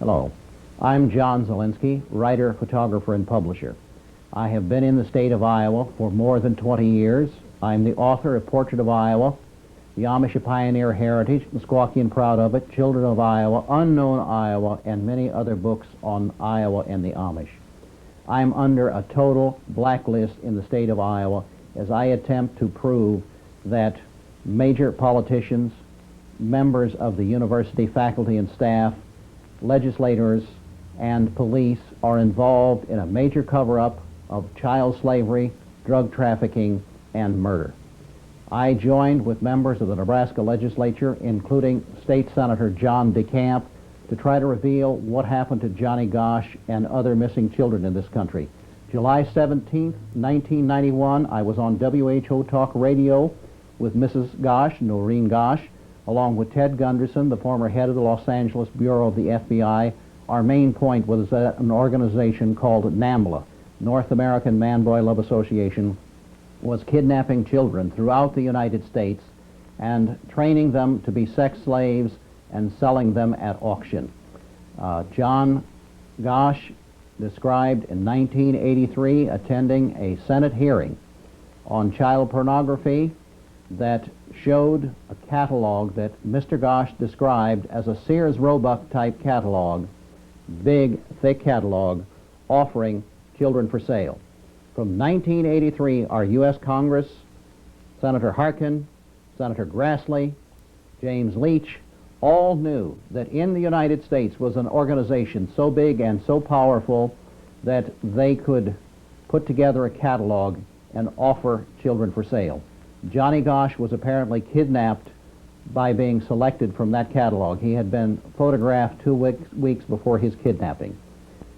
Hello. I'm John Zielinski, writer, photographer, and publisher. I have been in the state of Iowa for more than 20 years. I'm the author of Portrait of Iowa, The Amish a Pioneer Heritage, Meskwaki and Proud of It, Children of Iowa, Unknown Iowa, and many other books on Iowa and the Amish. I'm under a total blacklist in the state of Iowa as I attempt to prove that major politicians, members of the university faculty and staff, legislators, and police are involved in a major cover-up of child slavery, drug trafficking, and murder. I joined with members of the Nebraska legislature, including State Senator John DeCamp, to try to reveal what happened to Johnny Gosch and other missing children in this country. July 17, 1991, I was on WHO Talk Radio with Mrs. Gosch, Noreen Gosch, along with Ted Gunderson, the former head of the Los Angeles Bureau of the FBI. Our main point was that an organization called NAMBLA, North American Man-Boy Love Association, was kidnapping children throughout the United States and training them to be sex slaves and selling them at auction. John Gosch described in 1983 attending a Senate hearing on child pornography that showed a catalog that Mr. Gosch described as a Sears Roebuck type catalog, big, thick catalog, offering children for sale. From 1983, our U.S. Congress, Senator Harkin, Senator Grassley, James Leach, all knew that in the United States was an organization so big and so powerful that they could put together a catalog and offer children for sale. Johnny Gosch was apparently kidnapped by being selected from that catalog. He had been photographed 2 weeks before his kidnapping.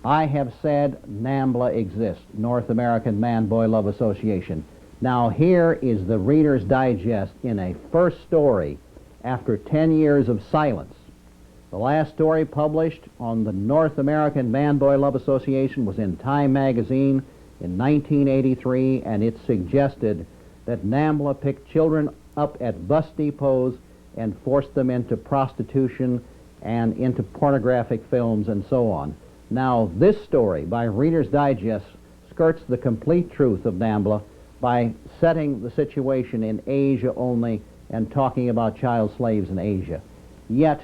I have said NAMBLA exists, North American Man-Boy Love Association. Now here is the Reader's Digest in a first story after 10 years of silence. The last story published on the North American Man-Boy Love Association was in Time magazine in 1983, and it suggested that NAMBLA picked children up at bus depots and forced them into prostitution and into pornographic films and so on. Now, this story by Reader's Digest skirts the complete truth of NAMBLA by setting the situation in Asia only and talking about child slaves in Asia. Yet,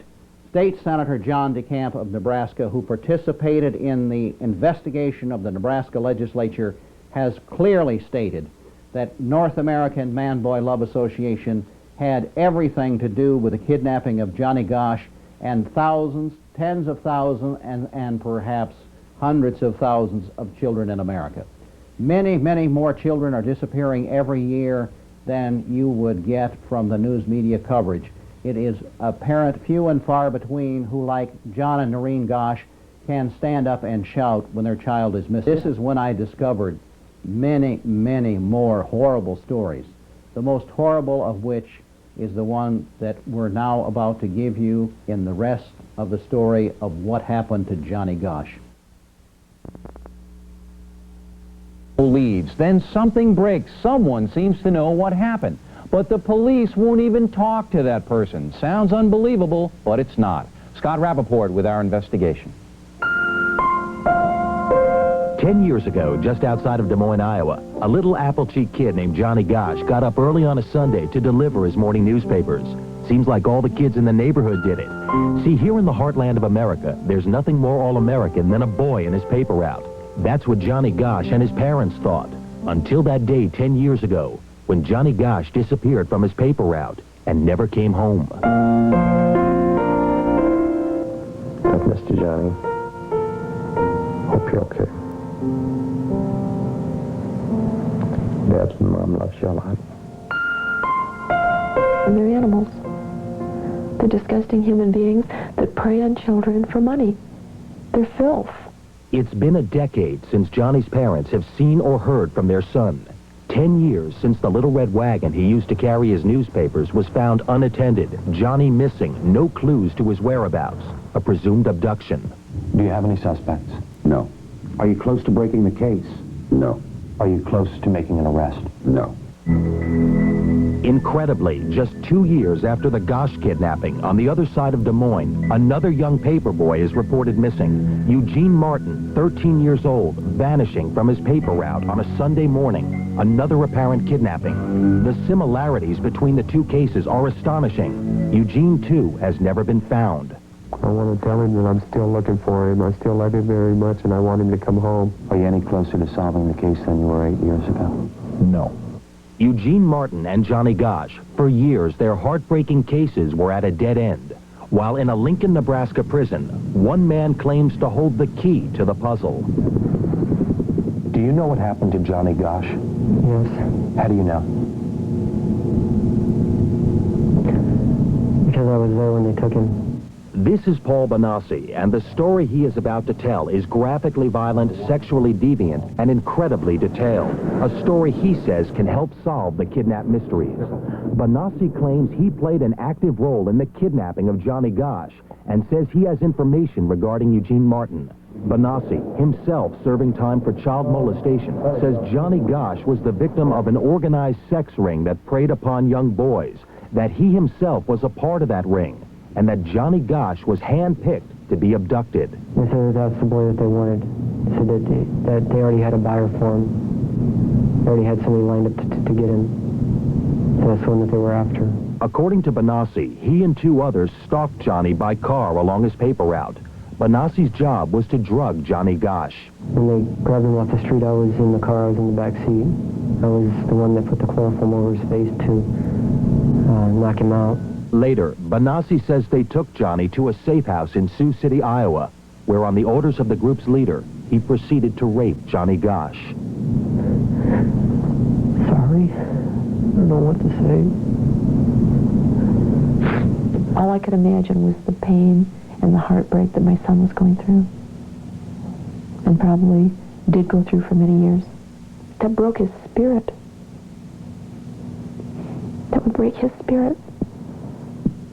State Senator John DeCamp of Nebraska, who participated in the investigation of the Nebraska legislature, has clearly stated that North American Man-Boy Love Association had everything to do with the kidnapping of Johnny Gosch and thousands, tens of thousands, and perhaps hundreds of thousands of children in America. Many, many more children are disappearing every year than you would get from the news media coverage. It is apparent few and far between who, like John and Noreen Gosch, can stand up and shout when their child is missing. This is when I discovered many, many more horrible stories, the most horrible of which is the one that we're now about to give you in the rest of the story of what happened to Johnny Gosch. Leads, then something breaks. Someone seems to know what happened, but the police won't even talk to that person. Sounds unbelievable, but it's not. Scott Rappaport with our investigation. 10 years ago, just outside of Des Moines, Iowa, a little apple-cheeked kid named Johnny Gosch got up early on a Sunday to deliver his morning newspapers. Seems like all the kids in the neighborhood did it. See, here in the heartland of America, there's nothing more all-American than a boy and his paper route. That's what Johnny Gosch and his parents thought, until that day 10 years ago, when Johnny Gosch disappeared from his paper route and never came home. I've missed you, Johnny. Hope you're okay. Dad and Mom loves you a lot. They're animals. They're disgusting human beings that prey on children for money. They're filth. It's been a decade since Johnny's parents have seen or heard from their son. 10 years since the little red wagon he used to carry his newspapers was found unattended. Johnny missing, no clues to his whereabouts. A presumed abduction. Do you have any suspects? No. Are you close to breaking the case? No. Are you close to making an arrest? No. Incredibly, just 2 years after the Gosch kidnapping, on the other side of Des Moines, another young paperboy is reported missing. Eugene Martin, 13 years old, vanishing from his paper route on a Sunday morning. Another apparent kidnapping. The similarities between the two cases are astonishing. Eugene, too, has never been found. I want to tell him that I'm still looking for him. I still love him very much, and I want him to come home. Are you any closer to solving the case than you were 8 years ago? No. Eugene Martin and Johnny Gosch, for years, their heartbreaking cases were at a dead end. While in a Lincoln, Nebraska prison, one man claims to hold the key to the puzzle. Do you know what happened to Johnny Gosch? Yes, How do you know? because I was there when they took him. This is Paul Bonacci, and the story he is about to tell is graphically violent, sexually deviant, and incredibly detailed. A story he says can help solve the kidnap mysteries. Bonacci claims he played an active role in the kidnapping of Johnny Gosch, and says he has information regarding Eugene Martin. Bonacci, himself serving time for child molestation, says Johnny Gosch was the victim of an organized sex ring that preyed upon young boys, that he himself was a part of that ring, and that Johnny Gosch was handpicked to be abducted. They said that that's the boy that they wanted. They said that they already had a buyer for him. They already had somebody lined up to get him. So that's the one that they were after. According to Bonacci, he and 2 others stalked Johnny by car along his paper route. Bonacci's job was to drug Johnny Gosch. When they grabbed him off the street, I was in the car. I was in the back seat. I was the one that put the chloroform over his face to knock him out. Later, Bonacci says they took Johnny to a safe house in Sioux City, Iowa, where on the orders of the group's leader, he proceeded to rape Johnny Gosch. Sorry. I don't know what to say. All I could imagine was the pain and the heartbreak that my son was going through, and probably did go through for many years. That broke his spirit. That would break his spirit.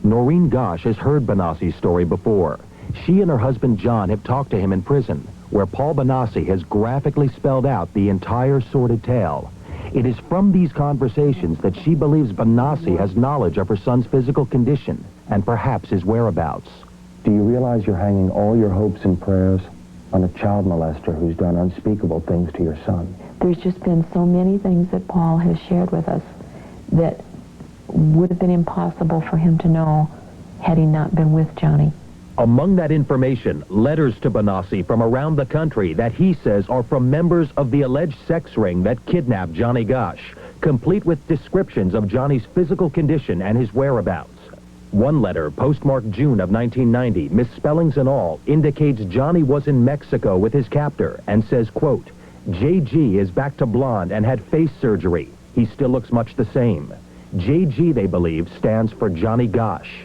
Noreen Gosch has heard Bonacci's story before. She and her husband John have talked to him in prison, where Paul Bonacci has graphically spelled out the entire sordid tale. It is from these conversations that she believes Bonacci has knowledge of her son's physical condition and perhaps his whereabouts. Do you realize you're hanging all your hopes and prayers on a child molester who's done unspeakable things to your son? There's just been so many things that Paul has shared with us that would have been impossible for him to know had he not been with Johnny. Among that information, letters to Bonacci from around the country that he says are from members of the alleged sex ring that kidnapped Johnny Gosch, complete with descriptions of Johnny's physical condition and his whereabouts. One letter, postmarked June of 1990, misspellings and all, indicates Johnny was in Mexico with his captor and says, quote, JG is back to blonde and had face surgery. He still looks much the same. JG, they believe, stands for Johnny Gosch.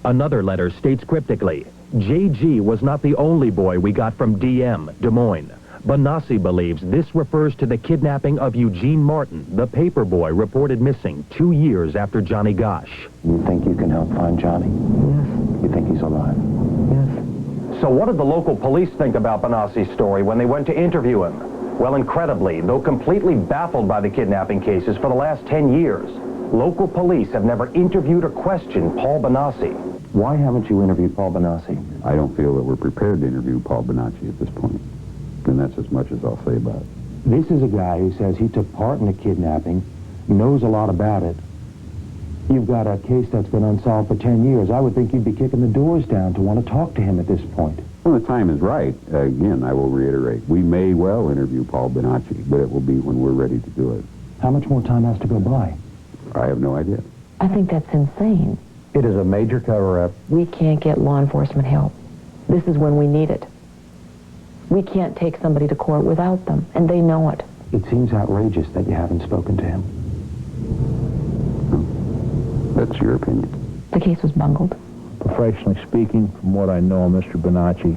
Another letter states cryptically, JG was not the only boy we got from DM, Des Moines. Bonacci believes this refers to the kidnapping of Eugene Martin, the paper boy reported missing 2 years after Johnny Gosch. You think you can help find Johnny? Yes. You think he's alive? Yes. So what did the local police think about Bonacci's story when they went to interview him? Well, incredibly, though completely baffled by the kidnapping cases for the last 10 years, local police have never interviewed or questioned Paul Bonacci. Why haven't you interviewed Paul Bonacci? I don't feel that we're prepared to interview Paul Bonacci at this point. And that's as much as I'll say about it. This is a guy who says he took part in the kidnapping, knows a lot about it. You've got a case that's been unsolved for 10 years. I would think you'd be kicking the doors down to want to talk to him at this point. When the time is right, again, I will reiterate, we may well interview Paul Bonacci, but it will be when we're ready to do it. How much more time has to go by? I have no idea. I think that's insane. It is a major cover-up. We can't get law enforcement help. This is when we need it. We can't take somebody to court without them, and they know it. It seems outrageous that you haven't spoken to him. That's your opinion. The case was bungled. Professionally speaking, from what I know of Mr. Bonacci,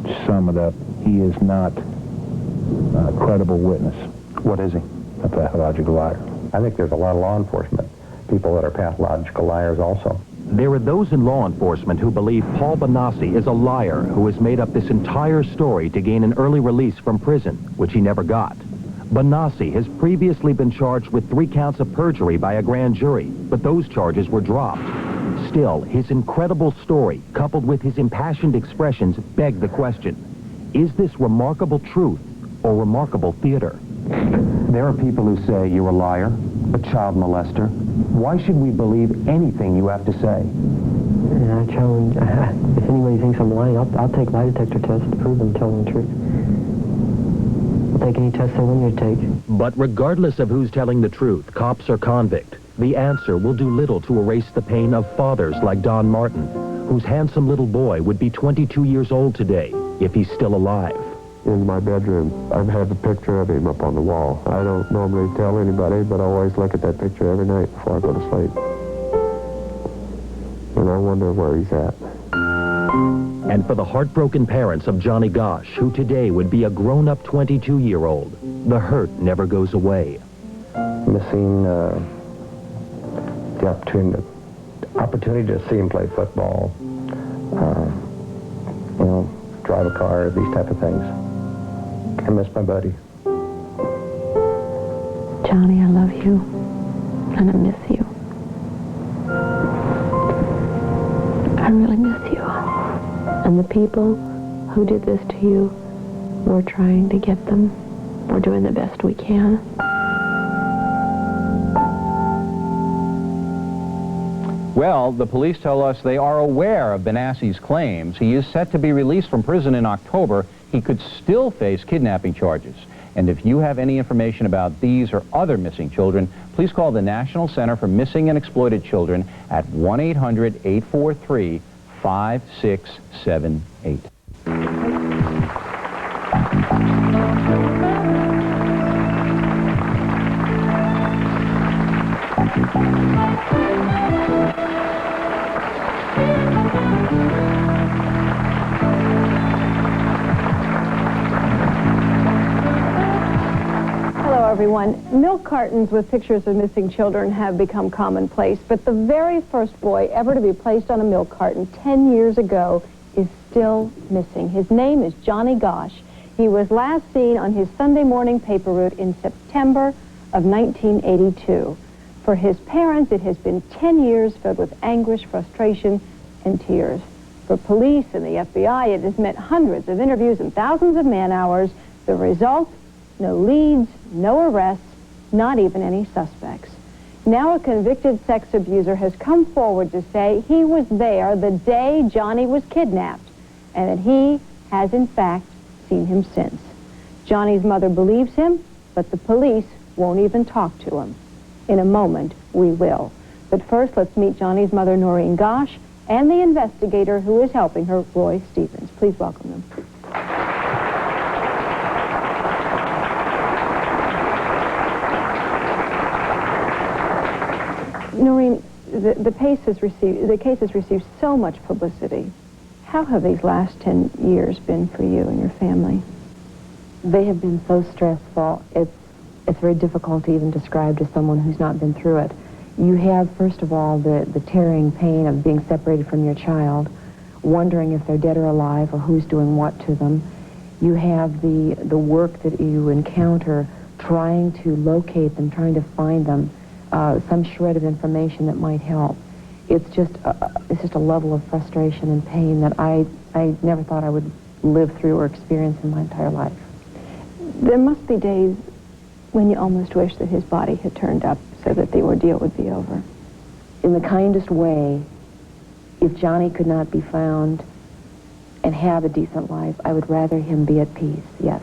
to sum it up, he is not a credible witness. What is he? A pathological liar. I think there's a lot of law enforcement people that are pathological liars also. There are those in law enforcement who believe Paul Bonacci is a liar who has made up this entire story to gain an early release from prison, which he never got. Benassi has previously been charged with 3 counts of perjury by a grand jury, but those charges were dropped. Still, his incredible story, coupled with his impassioned expressions, beg the question, is this remarkable truth or remarkable theater? There are people who say you're a liar, a child molester. Why should we believe anything you have to say? And I challenge, if anybody thinks I'm lying, I'll take lie detector tests to prove I'm telling the truth. I'll take any test they want me to take. But regardless of who's telling the truth, cops or convict, the answer will do little to erase the pain of fathers like Don Martin, whose handsome little boy would be 22 years old today if he's still alive. In my bedroom, I have a picture of him up on the wall. I don't normally tell anybody, but I always look at that picture every night before I go to sleep. And I wonder where he's at. And for the heartbroken parents of Johnny Gosch, who today would be a grown-up 22-year-old, the hurt never goes away. Missing the opportunity to see him play football, drive a car, these type of things. I miss my buddy. Johnny, I love you, and I miss you. I really miss you. And the people who did this to you, we're trying to get them. We're doing the best we can. Well, the police tell us they are aware of Benassi's claims. He is set to be released from prison in October. He could still face kidnapping charges. And if you have any information about these or other missing children, please call the National Center for Missing and Exploited Children at 1-800-843-5678. Everyone. Milk cartons with pictures of missing children have become commonplace, but the very first boy ever to be placed on a milk carton 10 years ago is still missing. His name is Johnny Gosch. He was last seen on his Sunday morning paper route in September of 1982. For his parents, it has been 10 years filled with anguish, frustration, and tears. For police and the FBI, it has meant hundreds of interviews and thousands of man-hours. The result? No leads, no arrests, not even any suspects. Now a convicted sex abuser has come forward to say he was there the day Johnny was kidnapped, and that he has in fact seen him since. Johnny's mother believes him, but the police won't even talk to him. In a moment, we will. But first, let's meet Johnny's mother, Noreen Gosch, and the investigator who is helping her, Roy Stevens. Please welcome them. Noreen, the case has received so much publicity. How have these last 10 years been for you and your family? They have been so stressful. It's very difficult to even describe to someone who's not been through it. You have, first of all, the tearing pain of being separated from your child, wondering if they're dead or alive or who's doing what to them. You have the work that you encounter trying to locate them, trying to find them, some shred of information that might help. It's just a level of frustration and pain that I never thought I would live through or experience in my entire life. There must be days when you almost wish that his body had turned up so that the ordeal would be over. In the kindest way, if Johnny could not be found and have a decent life, I would rather him be at peace, yes.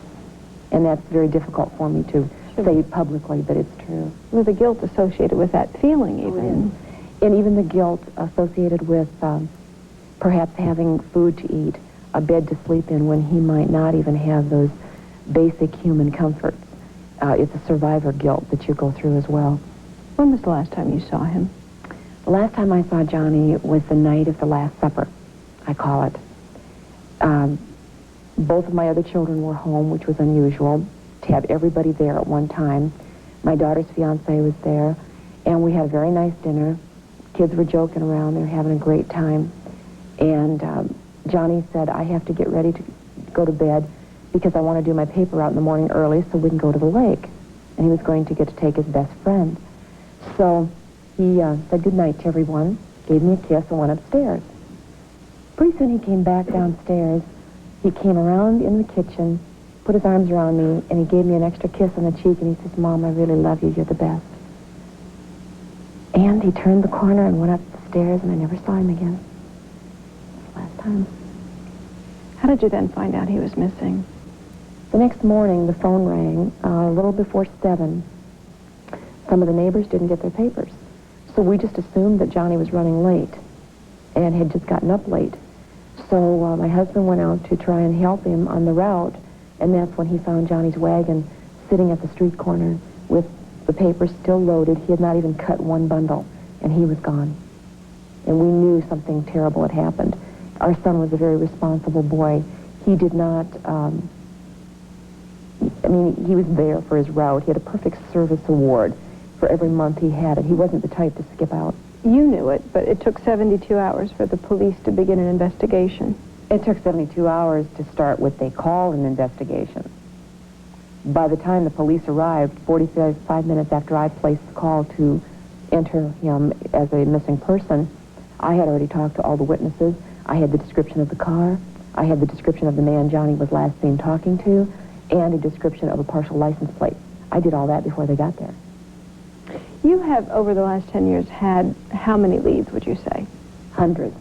And that's very difficult for me to say publicly, but it's true. With the guilt associated with that feeling, even. And even the guilt associated with perhaps having food to eat, a bed to sleep in when he might not even have those basic human comforts. It's a survivor guilt that you go through as well. When was the last time you saw him? The last time I saw Johnny was the night of the Last Supper, I call it. Both of my other children were home, which was unusual, to have everybody there at one time. My daughter's fiancé was there, and we had a very nice dinner. Kids were joking around. They were having a great time. And Johnny said, I have to get ready to go to bed because I want to do my paper out in the morning early so we can go to the lake. and he was going to get to take his best friend. So he said goodnight to everyone, gave me a kiss, and went upstairs. Pretty soon he came back downstairs. He came around in the kitchen, put his arms around me, and he gave me an extra kiss on the cheek, and he says, Mom, I really love you. You're the best. And he turned the corner and went up the stairs, and I never saw him again. That's the last time. How did you then find out he was missing? The next morning, the phone rang a little before 7. Some of the neighbors didn't get their papers. So we just assumed that Johnny was running late and had just gotten up late. So my husband went out to try and help him on the route, and that's when he found Johnny's wagon sitting at the street corner with the papers still loaded. He had not even cut one bundle, and he was gone. And we knew something terrible had happened. Our son was a very responsible boy. He did not, he was there for his route. He had a perfect service award for every month he had it. He wasn't the type to skip out. You knew it, but it took 72 hours for the police to begin an investigation. It took 72 hours to start what they called an investigation. By the time the police arrived, 45 minutes after I placed the call to enter him as a missing person, I had already talked to all the witnesses. I had the description of the car. I had the description of the man Johnny was last seen talking to, and a description of a partial license plate. I did all that before they got there. You have, over the last 10 years, had how many leads, would you say? Hundreds.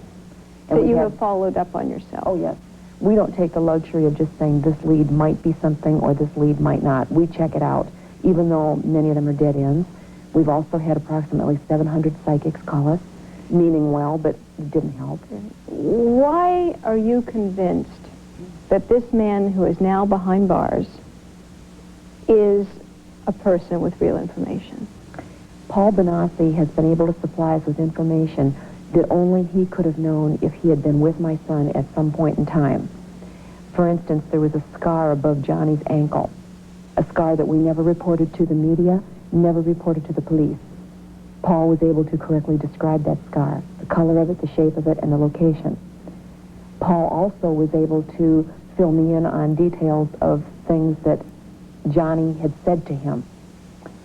That you have followed up on yourself? Oh, yes. We don't take the luxury of just saying this lead might be something or this lead might not. We check it out, even though many of them are dead ends. We've also had approximately 700 psychics call us, meaning well, but it didn't help. Why are you convinced that this man who is now behind bars is a person with real information? Paul Benassi has been able to supply us with information that only he could have known if he had been with my son at some point in time. For instance, there was a scar above Johnny's ankle, a scar that we never reported to the media, never reported to the police. Paul was able to correctly describe that scar, the color of it, the shape of it, and the location. Paul also was able to fill me in on details of things that Johnny had said to him.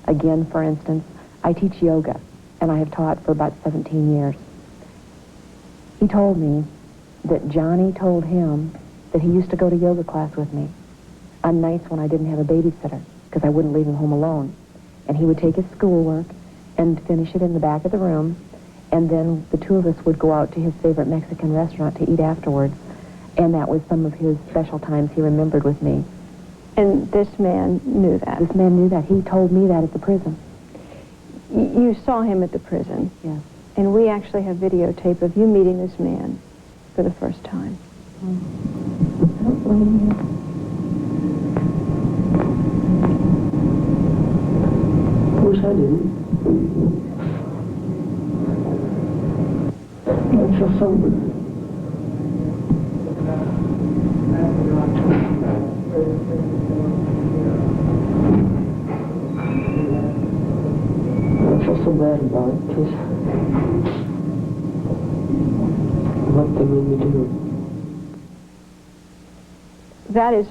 Again, for instance, I teach yoga, and I have taught for about 17 years. He told me that Johnny told him that he used to go to yoga class with me on nights when I didn't have a babysitter because I wouldn't leave him home alone. And he would take his schoolwork and finish it in the back of the room, and then the two of us would go out to his favorite Mexican restaurant to eat afterwards, and that was some of his special times he remembered with me. And this man knew that? This man knew that. He told me that at the prison. You saw him at the prison? Yes. And we actually have videotape of you meeting this man for the first time. I don't blame you. I wish I didn't. I feel sober. I feel so bad about it because what they made me do. That is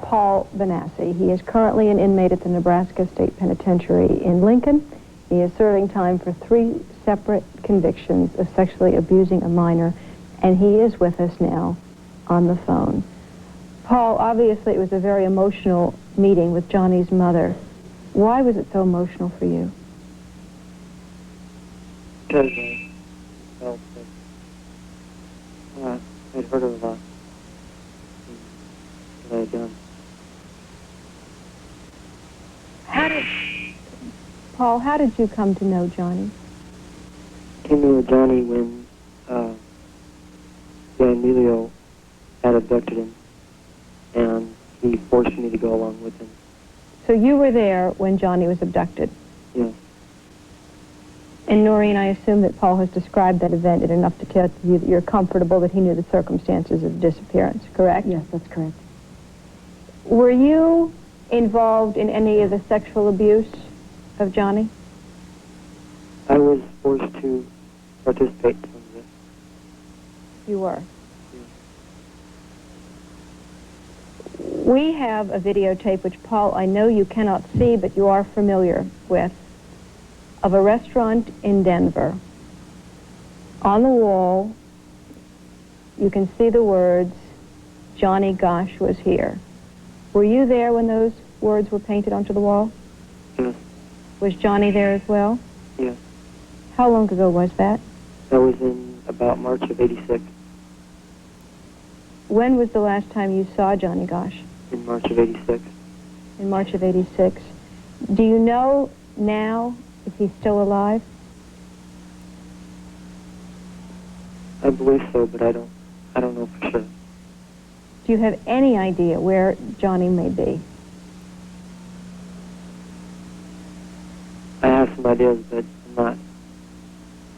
Paul Benassi. He is currently an inmate at the Nebraska State Penitentiary in Lincoln. He is serving time for 3 separate convictions of sexually abusing a minor, and he is with us now on the phone. Paul, obviously it was a very emotional meeting with Johnny's mother. Why was it so emotional for you? Because I felt that I'd heard of a lot that I had done. Paul, how did you come to know Johnny? I came to know Johnny when Dan Emilio had abducted him, and he forced me to go along with him. So you were there when Johnny was abducted? Yes. And Noreen, I assume that Paul has described that event in enough detail to you that you're comfortable that he knew the circumstances of the disappearance, correct? Yes, that's correct. Were you involved in any of the sexual abuse of Johnny? I was forced to participate in some of it. You were? Yeah. We have a videotape, which, Paul, I know you cannot see, but you are familiar with, of a restaurant in Denver. On the wall, you can see the words, Johnny Gosch was here. Were you there when those words were painted onto the wall? Yes. Was Johnny there as well? Yes. How long ago was that? That was in about March of '86. When was the last time you saw Johnny Gosch? In March of '86. In March of '86. Do you know now if he's still alive? I believe so, but I don't know for sure. Do you have any idea where Johnny may be? I have some ideas, but I'm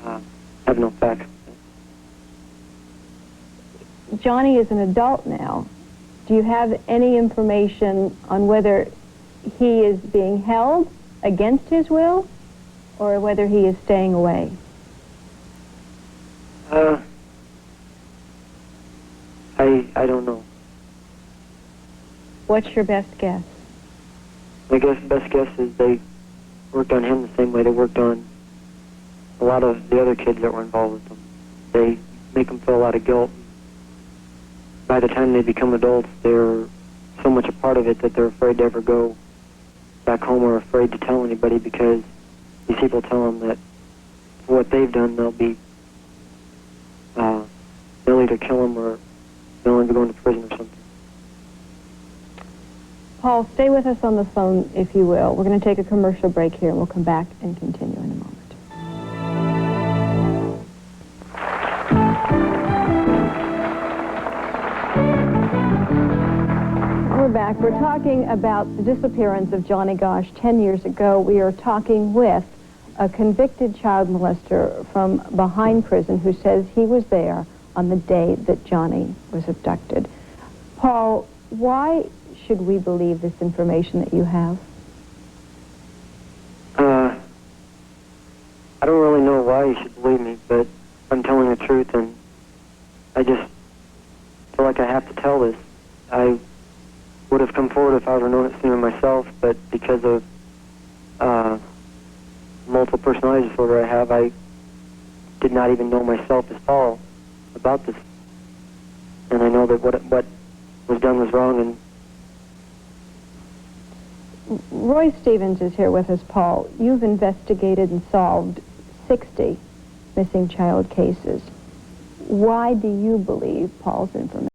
not, have no facts. Johnny is an adult now. Do you have any information on whether he is being held against his will or whether he is staying away? I don't know. What's your best guess? My best guess is they worked on him the same way they worked on a lot of the other kids that were involved with them. They make them feel a lot of guilt. By the time they become adults, they're so much a part of it that they're afraid to ever go back home or afraid to tell anybody because these people tell them that for what they've done, they'll either kill them or they'll end up going to prison or something. Paul, stay with us on the phone, if you will. We're going to take a commercial break here, and we'll come back and continue in a moment. We're back. We're talking about the disappearance of Johnny Gosch 10 years ago. We are talking with a convicted child molester from behind prison who says he was there on the day that Johnny was abducted. Paul, why should we believe this information that you have? I don't really know why you should believe me, but I'm telling the truth, and I just feel like I have to tell this. I would have come forward if I would have known it sooner myself, but because of multiple personality disorder I have, I did not even know myself as Paul about this. And I know that what was done was wrong. And Roy Stevens is here with us, Paul. You've investigated and solved 60 missing child cases. Why do you believe Paul's information?